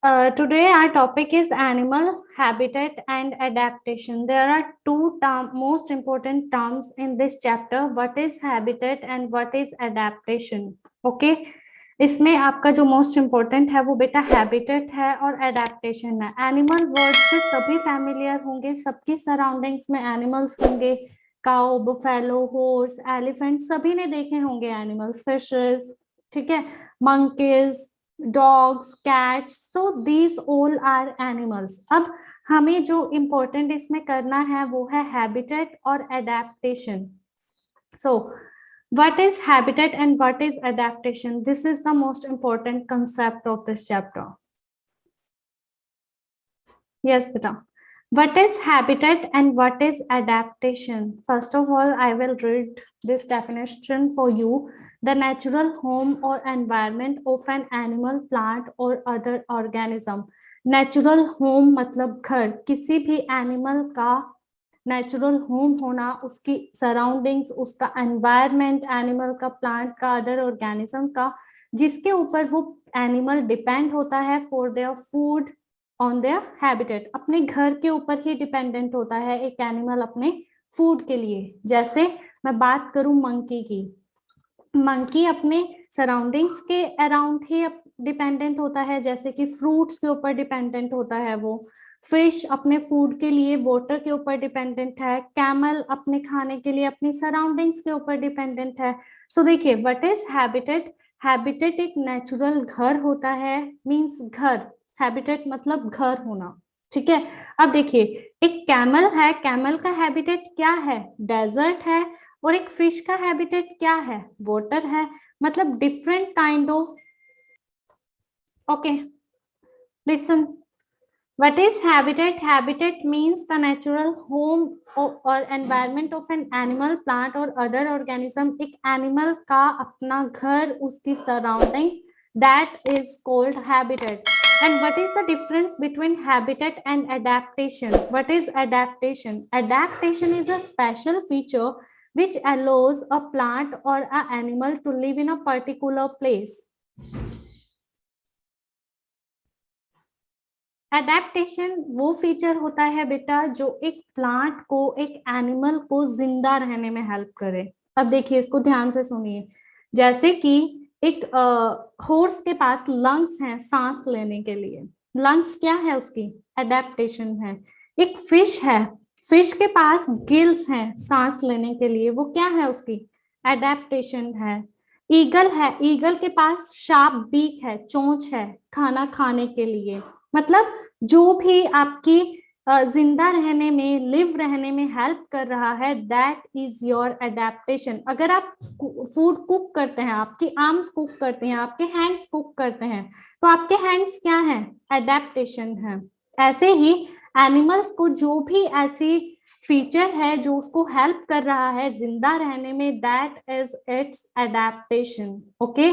Today our topic is animal habitat and adaptation. There are two most important terms in this chapter. What is habitat and what is adaptation? Okay. इसमें आपका जो most important है वो बेटा habitat है और adaptation है. Animal word से सभी फैमिलियर होंगे, सबकी सराउंडिंग्स में एनिमल्स होंगे. काउ, बफेलो, हॉर्स, एलिफेंट सभी ने देखे होंगे एनिमल्स. फिशेस, ठीक है, monkeys, dogs, cats, so these all are animals. अब हमें जो इम्पोर्टेंट इसमें करना है वो है हैबिटेट और adaptation. So what is habitat and what is adaptation? This is the most important concept of this chapter. Yes beta, what is habitat and what is adaptation? First of all, I will read this definition for you. The natural home or environment of an animal, plant or other organism. Natural home मतलब घर. किसी भी animal का natural home होना, उसकी surroundings, उसका environment, animal का, plant का, अदर ऑर्गेनिज्म का, जिसके ऊपर वो एनिमल डिपेंड होता है for their food, on their habitat. अपने घर के ऊपर ही डिपेंडेंट होता है एक एनिमल अपने फूड के लिए. जैसे मैं बात करूं मंकी की, मंकी अपने सराउंडिंग्स के अराउंड ही डिपेंडेंट होता है, जैसे कि फ्रूट्स के ऊपर डिपेंडेंट होता है वो. फिश अपने फूड के लिए वाटर के ऊपर डिपेंडेंट है. कैमल अपने खाने के लिए अपनी सराउंडिंग्स के ऊपर डिपेंडेंट है. सो देखिए, व्हाट इज हैबिटेट? हैबिटेट एक नेचुरल घर होता है, मींस घर. हैबिटेट मतलब घर होना, ठीक है. अब देखिए, एक कैमल है, कैमल का हैबिटेट क्या है? डेजर्ट है. और एक फिश का हैबिटेट क्या है? वाटर है. मतलब different kind of. Okay, listen. What is habitat? Habitat means the natural home or environment of an animal, plant or other organism. एक animal का अपना घर, उसकी surroundings, that is called habitat. And what is the difference between habitat and adaptation? What is adaptation? Adaptation is a special feature which allows a plant or an animal to live in a particular place. Adaptation वो feature होता है बेटा जो एक plant को, एक animal को जिंदा रहने में हेल्प करे. अब देखिए, इसको ध्यान से सुनिए. जैसे कि एक हॉर्स के पास लंग्स हैं सांस लेने के लिए. लंग्स क्या है? उसकी एडेप्टेशन है. एक फिश है, फिश के पास गिल्स हैं सांस लेने के लिए, वो क्या है? उसकी एडेप्टेशन है. ईगल है, ईगल के पास शार्प बीक है, चोंच है खाना खाने के लिए. मतलब जो भी आपकी जिंदा रहने में, लिव रहने में हेल्प कर रहा है, दैट इज योर एडेप्टेशन. अगर आप फूड कुक करते हैं, आपकी आर्म्स कुक करते हैं, आपके हैंड्स कुक करते हैं, तो आपके हैंड्स क्या है? एडेप्टेशन है. ऐसे ही एनिमल्स को जो भी ऐसी फीचर है जो उसको हेल्प कर रहा है जिंदा रहने में, that is it's adaptation. Okay,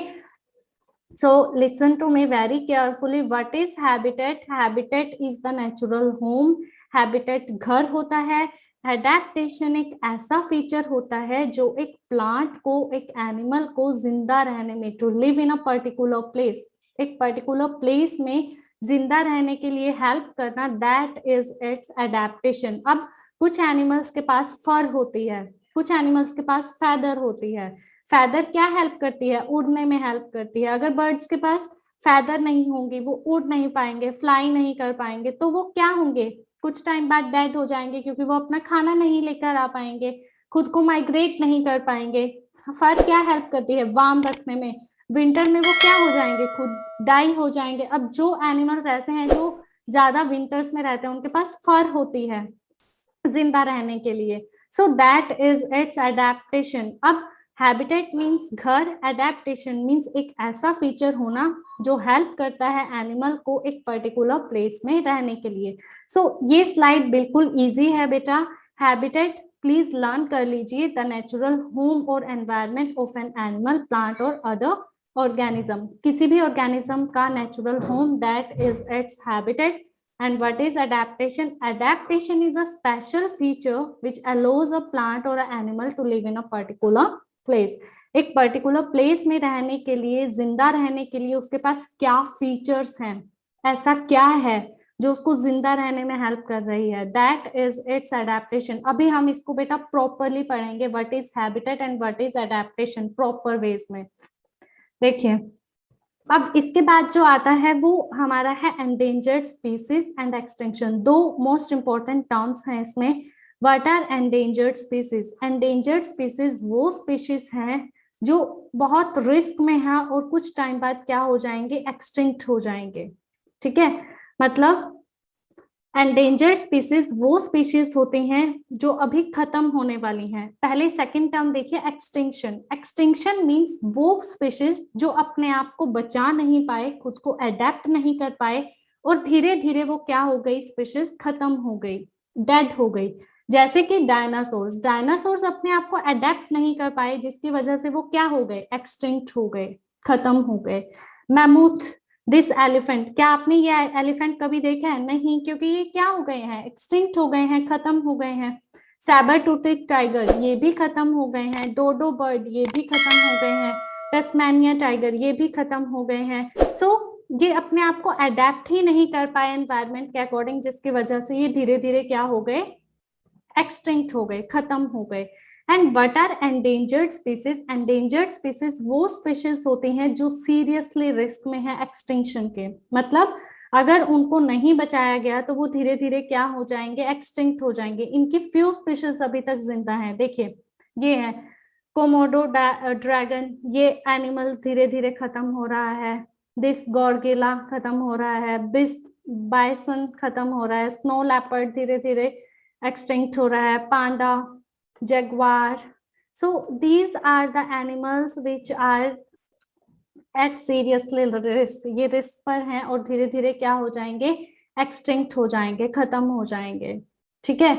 so listen to me very carefully. What is habitat? Habitat is the natural home. habitat घर होता है. एडेप्टेशन एक ऐसा फीचर होता है जो एक प्लांट को, एक एनिमल को जिंदा रहने में, to live in a particular place, एक पर्टिकुलर प्लेस में जिंदा रहने के लिए हेल्प करना, दैट इज इट्स एडेप्टेशन. अब कुछ एनिमल्स के पास फर होती है, कुछ एनिमल्स के पास फैदर होती है. फैदर क्या हेल्प करती है? उड़ने में हेल्प करती है. अगर बर्ड्स के पास फैदर नहीं होंगी, वो उड़ नहीं पाएंगे, फ्लाई नहीं कर पाएंगे, तो वो क्या होंगे? कुछ टाइम बाद डेड हो जाएंगे, क्योंकि वो अपना खाना नहीं लेकर आ पाएंगे, खुद को माइग्रेट नहीं कर पाएंगे. फर क्या हेल्प करती है? वार्म रखने में. विंटर में वो क्या हो जाएंगे? खुद डाई हो जाएंगे. अब जो एनिमल्स ऐसे हैं जो ज्यादा विंटर्स में रहते हैं, उनके पास फर होती है जिंदा रहने के लिए. So that is it's adaptation. अब हैबिटेट मीन्स घर, एडेप्टेशन मीन्स एक ऐसा फीचर होना जो हेल्प करता है एनिमल को एक पर्टिकुलर प्लेस में रहने के लिए. सो ये स्लाइड बिल्कुल इजी है बेटा. हैबिटेट प्लीज लर्न कर लीजिए. द नेचुरल होम और environment of an animal, plant और अदर ऑर्गेनिज्म. किसी भी ऑर्गेनिज्म का natural home, that is its habitat. And what is adaptation? Adaptation is a special feature which allows a plant or an animal to live in a particular place. एक particular place में रहने के लिए, जिंदा रहने के लिए उसके पास क्या फीचर्स हैं, ऐसा क्या है जो उसको जिंदा रहने में हेल्प कर रही है, दैट इज इट्स एडेप्टेशन। अभी हम इसको बेटा प्रॉपरली पढ़ेंगे, what is habitat and what is adaptation proper ways में। देखिए अब इसके बाद जो आता है वो हमारा है एंडेंजर्ड स्पीसीज एंड एक्सटिंक्शन। दो मोस्ट इंपॉर्टेंट टर्म्स हैं इसमें। What are endangered species? Endangered species वो स्पीशीज हैं जो बहुत रिस्क में है और कुछ टाइम बाद क्या हो जाएंगे, एक्सटिंक्ट हो जाएंगे। ठीक है, मतलब एंडेंजर्ड स्पीसीज वो स्पीशीज होती हैं जो अभी खत्म होने वाली हैं। पहले सेकंड टर्म देखिए एक्सटिंक्शन। एक्सटिंक्शन मींस वो स्पीशीज जो अपने आप को बचा नहीं पाए, खुद को अडेप्ट नहीं कर पाए और धीरे धीरे वो क्या हो गई, स्पीशीज खत्म हो गई, डेड हो गई। जैसे कि डायनासोर्स, डायनासोर्स अपने आप को अडेप्ट नहीं कर पाए जिसकी वजह से वो क्या हो गए, एक्सटिंक्ट हो गए, खत्म हो गए। मैमूथ, दिस एलिफेंट, क्या आपने ये एलिफेंट कभी देखा है? नहीं, क्योंकि ये क्या हो गए हैं, एक्सटिंक्ट हो गए हैं, खत्म हो गए हैं। सैबर टूथेड टाइगर, ये भी खत्म हो गए हैं। डोडो बर्ड, ये भी खत्म हो गए हैं। टस्मानिया टाइगर, ये भी खत्म हो गए हैं। सो ये अपने आप को अडेप्ट ही नहीं कर पाए एनवायरमेंट के अकॉर्डिंग, जिसकी वजह से ये धीरे धीरे क्या हो गए, एक्सटिंक्ट हो गए, खत्म हो गए। And what are endangered species? Endangered species वो स्पीशीज होती हैं जो सीरियसली रिस्क में है एक्सटिंक्शन के, मतलब अगर उनको नहीं बचाया गया तो वो धीरे धीरे क्या हो जाएंगे, एक्सटिंक्ट हो जाएंगे। इनकी फ्यू स्पीशीज अभी तक जिंदा हैं। देखिए ये है कोमोडो ड्रैगन, ये एनिमल धीरे धीरे खत्म हो रहा है। दिस गॉर्गिला खत्म हो रहा है। बिस बाइसन खत्म हो रहा है। स्नो लेपर्ड धीरे धीरे एक्सटिंक्ट हो रहा है। Panda, jaguar, so these are the animals which are at seriously risk, ये रिस्क पर हैं और धीरे धीरे क्या हो जाएंगे, एक्सटिंक्ट हो जाएंगे, खत्म हो जाएंगे। ठीक है,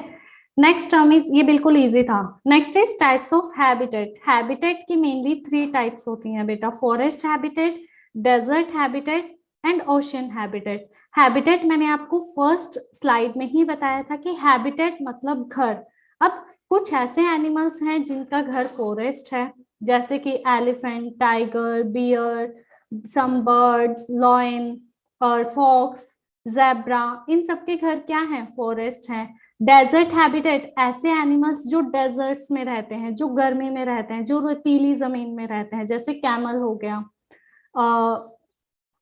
नेक्स्ट टर्म इज, ये बिल्कुल इजी था। Next is types of habitat. Habitat की मेनली 3 टाइप्स होती हैं बेटा, forest habitat, desert habitat and ocean habitat. Habitat मैंने आपको फर्स्ट स्लाइड में ही बताया था कि हैबिटेट मतलब घर। अब कुछ ऐसे एनिमल्स हैं जिनका घर फॉरेस्ट है, जैसे कि elephant, tiger, bear, some birds, lion और फॉक्स, ज़ेब्रा, इन सबके घर क्या हैं, फॉरेस्ट हैं। डेजर्ट हैबिटेट ऐसे एनिमल्स जो डेजर्ट्स में रहते हैं, जो गर्मी में रहते हैं, जो रेतीली जमीन में रहते हैं, जैसे कैमल हो गया,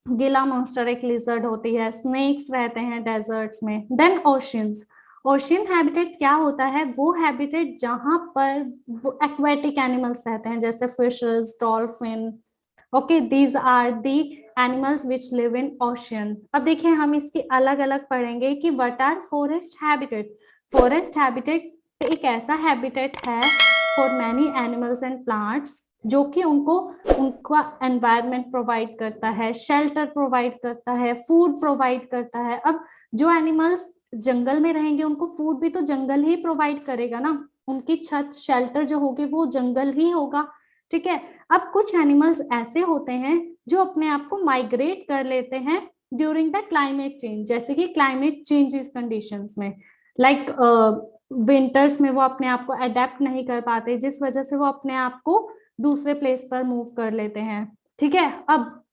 गिला मॉन्स्टर एक लिजर्ड होती है, स्नेक्स रहते हैं डेजर्ट्स में। देन ओशियंस, ओशियन हैबिटेट क्या होता है, वो हैबिटेट जहां पर वो एक्वेटिक एनिमल्स रहते हैं, जैसे fishes, dolphin. Okay, these are the animals which live in ocean. अब देखिए हम इसकी अलग अलग पढ़ेंगे कि what are forest habitat. Forest habitat एक ऐसा हैबिटेट है for many animals and plants जो कि उनको उनका एनवायरनमेंट प्रोवाइड करता है, शेल्टर प्रोवाइड करता है, फूड प्रोवाइड करता है। अब जो एनिमल्स जंगल में रहेंगे उनको फूड भी तो जंगल ही प्रोवाइड करेगा ना, उनकी छत शेल्टर जो होगी वो जंगल ही होगा। ठीक है, अब कुछ एनिमल्स ऐसे होते हैं जो अपने आप को माइग्रेट कर लेते हैं ड्यूरिंग द क्लाइमेट चेंज, जैसे कि क्लाइमेट चेंजेस कंडीशंस में, लाइक विंटर्स में वो अपने आप को अडेप्ट नहीं कर पाते, जिस वजह से वो अपने आप को दूसरे प्लेस पर मूव कर लेते हैं। ठीक है, अब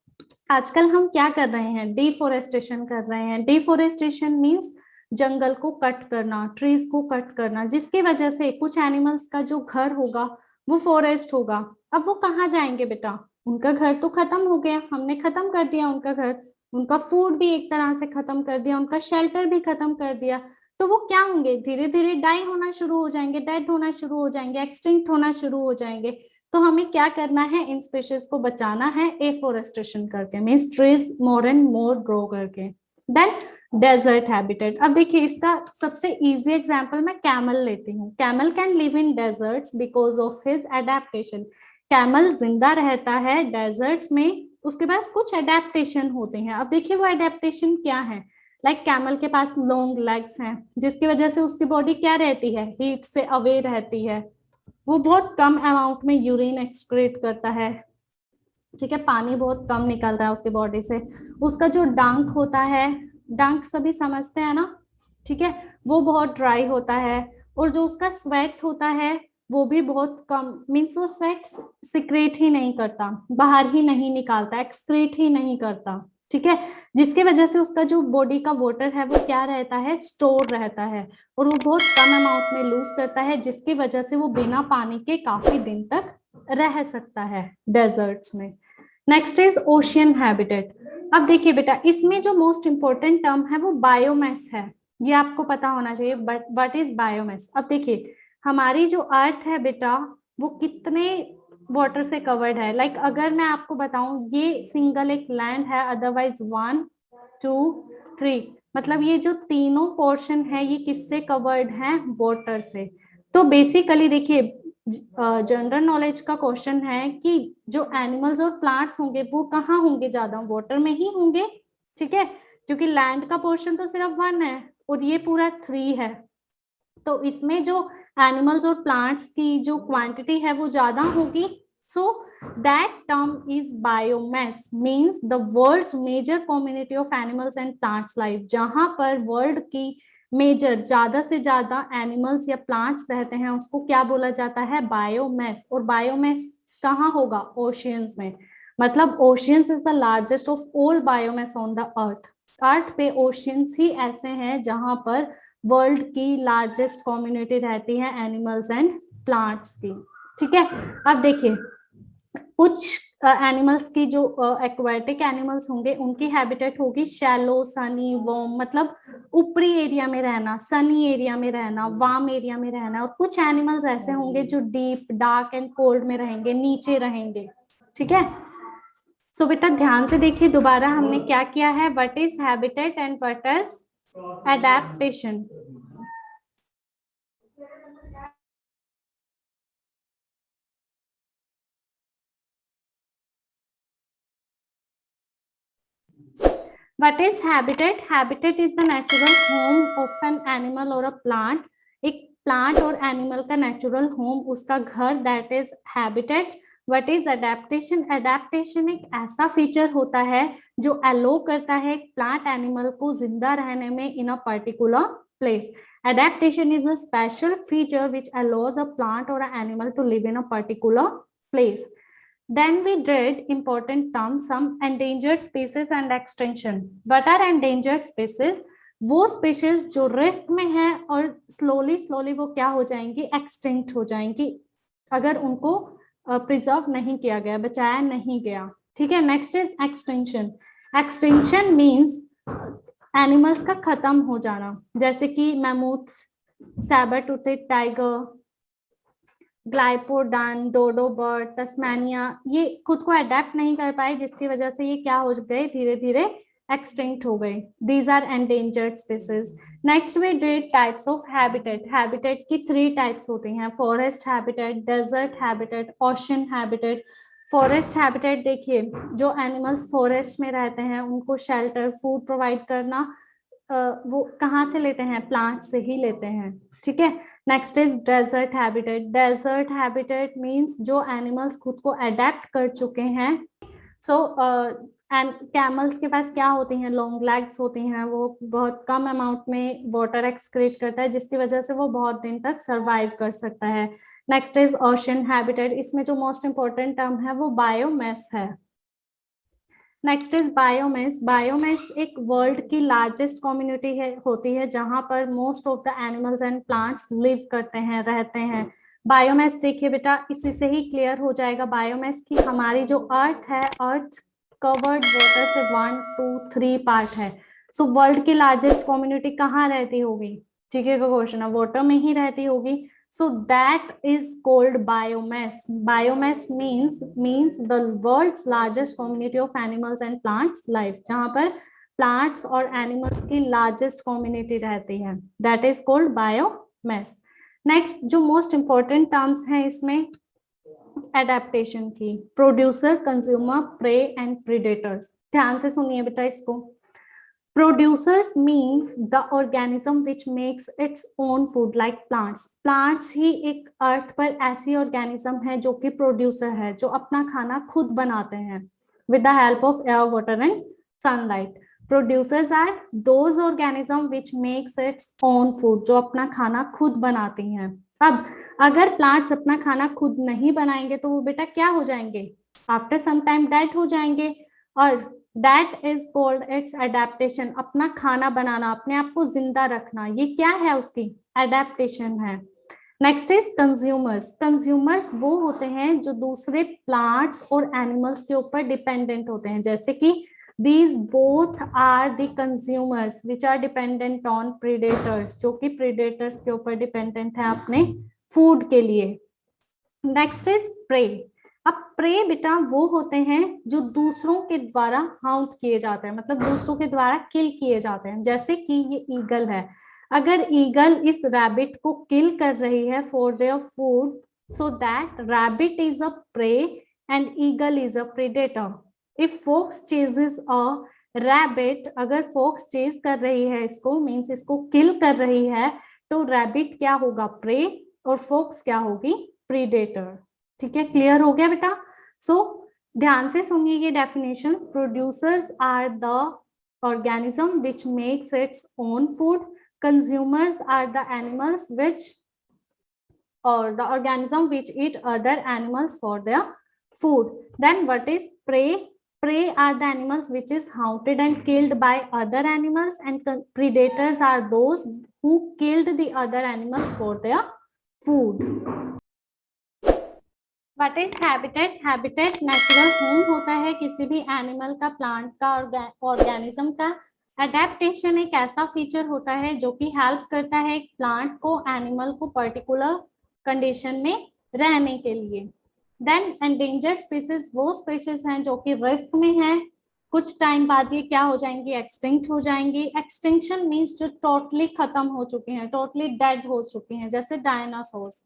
आजकल हम क्या कर रहे हैं, डिफोरेस्टेशन कर रहे हैं। डिफोरेस्टेशन मींस जंगल को कट करना, ट्रीज को कट करना, जिसकी वजह से कुछ एनिमल्स का जो घर होगा वो फॉरेस्ट होगा। अब वो कहाँ जाएंगे बेटा, उनका घर तो खत्म हो गया, हमने खत्म कर दिया उनका घर, उनका फूड भी एक तरह से खत्म कर दिया, उनका शेल्टर भी खत्म कर दिया। तो वो क्या होंगे, धीरे धीरे डाई होना शुरू हो जाएंगे, डेड होना शुरू हो जाएंगे, एक्सटिंक्ट होना शुरू हो जाएंगे। तो हमें क्या करना है, इन स्पीशीज को बचाना है एफोरेस्टेशन करके, means trees more and more grow करके। Then desert habitat. अब देखिए इसका सबसे इजी एग्जांपल मैं कैमल लेती हूँ। Camel can live in desserts because of his adaptation. Camel जिंदा रहता है डेजर्ट्स में, उसके पास कुछ एडेप्टेशन होते हैं। अब देखिए वो एडेप्टेशन क्या है, लाइक कैमल के पास लॉन्ग लेग्स हैं, जिसकी वजह से उसकी बॉडी क्या रहती है, हीट से अवे रहती है। वो बहुत कम अमाउंट में यूरिन एक्सक्रीट करता है। ठीक है, पानी बहुत कम निकलता है उसकी बॉडी से। उसका जो डंक होता है, डंक सभी समझते हैं ना, ठीक है, वो बहुत ड्राई होता है। और जो उसका स्वेट होता है वो भी बहुत कम, मीन्स वो स्वेट सिक्रेट ही नहीं करता, बाहर ही नहीं निकालता, एक्सक्रीट ही नहीं करता। ठीक है, जिसके वजह से उसका जो बॉडी का वाटर है वो क्या रहता है, स्टोर रहता है, और वो बहुत कम अमाउंट में लूज करता है, जिसकी वजह से वो बिना पानी के काफी दिन तक रह सकता है डेजर्ट्स में। Next is ocean habitat. अब देखिए बेटा, इसमें जो मोस्ट इंपॉर्टेंट टर्म है वो बायोमास है, ये आपको पता होना चाहिए। But what is biomass? अब देखिए, हमारी जो अर्थ है बेटा, वो कितने वाटर से कवर्ड है। लाइक अगर मैं आपको बताऊं, ये सिंगल एक लैंड है, अदरवाइज 1 2 3, मतलब ये जो तीनों पोर्शन है ये किससे कवर्ड है, वाटर से। तो बेसिकली देखिए, जनरल नॉलेज का क्वेश्चन है कि जो एनिमल्स और प्लांट्स होंगे वो कहाँ होंगे, ज्यादा वाटर में ही होंगे। ठीक है, क्योंकि लैंड का पोर्शन तो सिर्फ 1 है और ये पूरा 3 है, तो इसमें जो एनिमल्स और प्लांट्स की जो क्वांटिटी है वो ज्यादा होगी। So that term is biomass, means the world's major community of animals and plants life, जहां पर वर्ल्ड की मेजर ज्यादा से ज्यादा एनिमल्स या प्लांट्स रहते हैं उसको क्या बोला जाता है, बायोमास। और बायोमास कहाँ होगा, ओशियंस में। मतलब oceans is the largest of all biomass on the earth. Earth पे ओशियंस ही ऐसे हैं जहां पर वर्ल्ड की लार्जेस्ट कम्युनिटी रहती है एनिमल्स एंड प्लांट्स की। ठीक है, अब देखिए, कुछ एनिमल्स की जो एक्वाटिक एनिमल्स होंगे उनकी हैबिटेट होगी शैलो, सनी, वार्म, मतलब ऊपरी एरिया में रहना, सनी एरिया में रहना, वार्म एरिया में रहना। और कुछ एनिमल्स ऐसे होंगे जो डीप, डार्क एंड कोल्ड में रहेंगे, नीचे रहेंगे। ठीक है, सो बेटा ध्यान से देखिए, दोबारा हमने क्या किया है, what is habitat and what is adaptation. What is habitat? Habitat is the natural home of an animal or a plant. एक प्लांट और एनिमल का नेचुरल होम, उसका घर, that is habitat. What is adaptation? Adaptation एक ऐसा feature होता है जो अलो करता है एक प्लांट एनिमल को जिंदा रहने में in a particular place. Adaptation is a special feature which allows a plant or an animal to live in a particular place. Then we did important terms, some endangered species and extinction. What are endangered species? वो species जो risk में है और slowly slowly वो क्या हो जाएंगी, extinct हो जाएंगी, अगर उनको प्रिजर्व नहीं किया गया, बचाया नहीं गया। ठीक है, next is extinction. Extinction means animals का खत्म हो जाना, जैसे कि mammoth, sabre toothed tiger, glyptodon, dodo bird, Tasmania, ये खुद को अडेप्ट नहीं कर पाए, जिसकी वजह से ये क्या हो गए, धीरे धीरे एक्सटिंक्ट हो गए। These are endangered species. Next we did types of habitat. Habitat की 3 टाइप्स होती हैं, forest habitat, desert habitat, ocean habitat. Forest habitat देखिए, जो एनिमल्स फॉरेस्ट में रहते हैं उनको शेल्टर, फूड प्रोवाइड करना, वो कहाँ से लेते हैं, प्लांट से ही लेते हैं। ठीक है, next is desert habitat. Desert habitat means जो एनिमल्स खुद को अडेप्ट कर चुके हैं। सो एंड कैमल्स के पास क्या होती हैं, लॉन्ग लेग्स होती हैं, वो बहुत कम अमाउंट में वाटर एक्सक्रीट करता है, जिसकी वजह से वो बहुत दिन तक सरवाइव कर सकता है। Next is ocean habitat. इसमें जो मोस्ट इंपॉर्टेंट टर्म है वो बायोमास है। Next is biomass. बायोमास एक वर्ल्ड की लार्जेस्ट कम्युनिटी है, होती है, जहां पर most of the animals and plants live करते हैं, रहते हैं। बायोमास देखिए बेटा, इसी से ही क्लियर हो जाएगा बायोमास की हमारी जो अर्थ है, अर्थ कवर्ड वाटर से 1 2 3 पार्ट है। सो वर्ल्ड की लार्जेस्ट कम्युनिटी कहाँ रहती होगी, ठीक है, क्वेश्चन है, वाटर में ही रहती होगी। So that is called biomass. Biomass means the world's largest community of animals and plants life, जहां पर plants और animals की largest community रहती है, that is called biomass. Next जो most important terms हैं इसमें adaptation की, producer, consumer, prey and predators. ध्यान से सुनिए बेटा इसको। Producers means the organism which makes its own food like plants. Plants ही एक अर्थ पर ऐसी ऑर्गेनिज्म है जो कि प्रोड्यूसर है, जो अपना खाना खुद बनाते हैं with the help of air, water and sunlight. Producers are those organism which makes its own food, जो अपना खाना खुद बनाती हैं। अब अगर प्लांट्स अपना खाना खुद नहीं बनाएंगे तो वो बेटा क्या हो जाएंगे, आफ्टर सम टाइम डेड हो जाएंगे। और that is called its adaptation. अपना खाना बनाना, अपने आप को जिंदा रखना, ये क्या है? उसकी एडेप्टेशन है। Next is consumers. कंज्यूमर्स वो होते हैं जो दूसरे प्लांट्स और एनिमल्स के ऊपर डिपेंडेंट होते हैं, जैसे कि these both are the consumers which are dependent on predators, जो कि predators के ऊपर डिपेंडेंट है अपने फूड के लिए। Next is prey. अब प्रे बेटा वो होते हैं जो दूसरों के द्वारा हाउंट किए जाते हैं, मतलब दूसरों के द्वारा किल किए जाते हैं, जैसे कि ये ईगल है। अगर ईगल इस रैबिट को किल कर रही है for their food, so that rabbit is a prey and eagle is a predator. If fox chases a rabbit, अगर फॉक्स चेज कर रही है इसको, मीन्स इसको किल कर रही है, तो रैबिट क्या होगा? प्रे, और फॉक्स क्या होगी? प्रीडेटर। ठीक है, क्लियर हो गया बेटा? सो ध्यान से सुनिए ये definitions. Producers are the organism which makes its own food, consumers are the animals which or the organism which eat other animals for their food. Then what is prey? Prey are the animals which is hunted and killed by other animals, and predators are those who killed the other animals for their food. What is habitat? Habitat natural home होता है किसी भी animal का, plant का, organism का। Adaptation एक ऐसा feature होता है जो कि हेल्प करता है एक प्लांट को, एनिमल को पर्टिकुलर कंडीशन में रहने के लिए। देन एंडेंजर्ड स्पीसीज वो स्पीसीज हैं जो कि रिस्क में हैं, कुछ टाइम बाद ये क्या हो जाएंगी? एक्सटिंक्ट हो जाएंगी। एक्सटिंक्शन मीन्स जो टोटली खत्म हो चुके हैं, टोटली डेड हो चुके हैं, जैसे dinosaurs.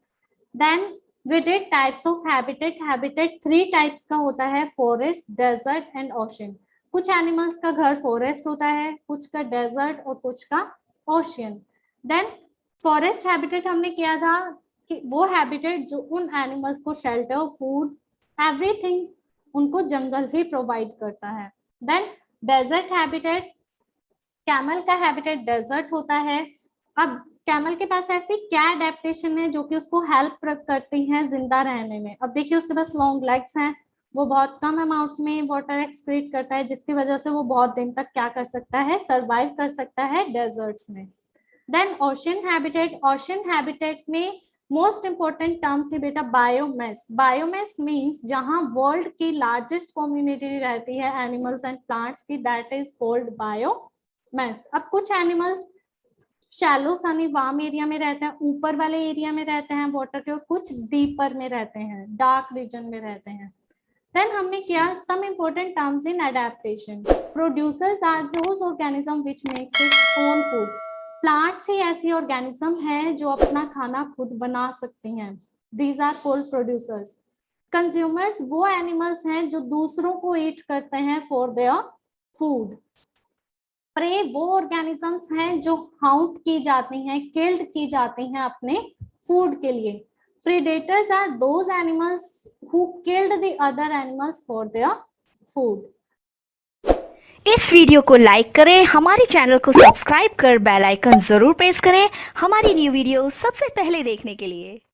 Then with it types of habitat, habitat 3 types का होता है, फॉरेस्ट, डेजर्ट एंड ओशियन। कुछ एनिमल्स का घर फॉरेस्ट होता है, कुछ का डेजर्ट और कुछ का ओशियन। देन फॉरेस्ट हैबिटेट हमने किया था कि वो हैबिटेट जो उन एनिमल्स को शेल्टर, फूड, एवरीथिंग उनको जंगल ही प्रोवाइड करता है। देन डेजर्ट हैबिटेट, कैमल का हैबिटेट डेजर्ट होता है। अब कैमल के पास ऐसी क्या एडेप्टेशन है जो कि उसको हेल्प करती हैं जिंदा रहने में? अब देखिए उसके पास लॉन्ग लेग्स हैं, वो बहुत कम अमाउंट में वाटर एक्सक्रीट करता है, जिसकी वजह से वो बहुत दिन तक क्या कर सकता है? सर्वाइव कर सकता है डेजर्ट्स में। Then ocean habitat, ocean habitat में मोस्ट इंपॉर्टेंट टर्म थी बेटा बायोमेस। बायोमेस मीन्स जहां वर्ल्ड की लार्जेस्ट कम्युनिटी रहती है एनिमल्स एंड प्लांट्स की, दैट इज कॉल्ड बायोमेस। अब कुछ animals shallow sunny warm area में रहते हैं, ऊपर वाले एरिया में रहते हैं वाटर के, और कुछ डीपर में रहते हैं, डार्क रीजन में रहते हैं। देन हमने किया some important terms in adaptation. Producers are those organism which makes its own food. Plants ही ऐसी ऑर्गेनिज्म है जो अपना खाना खुद बना सकती हैं, these are called producers. Consumers वो एनिमल्स हैं जो दूसरों को ईट करते हैं फॉर देयर फूड। प्रे वो ऑर्गेनिजम्स हैं जो हाउंट की जाती हैं, किल्ड की जाती हैं अपने फूड के लिए। Predators are those animals who killed the other animals for their food. इस वीडियो को लाइक करें, हमारे चैनल को सब्सक्राइब कर बेल आइकन जरूर प्रेस करें हमारी न्यू वीडियो सबसे पहले देखने के लिए।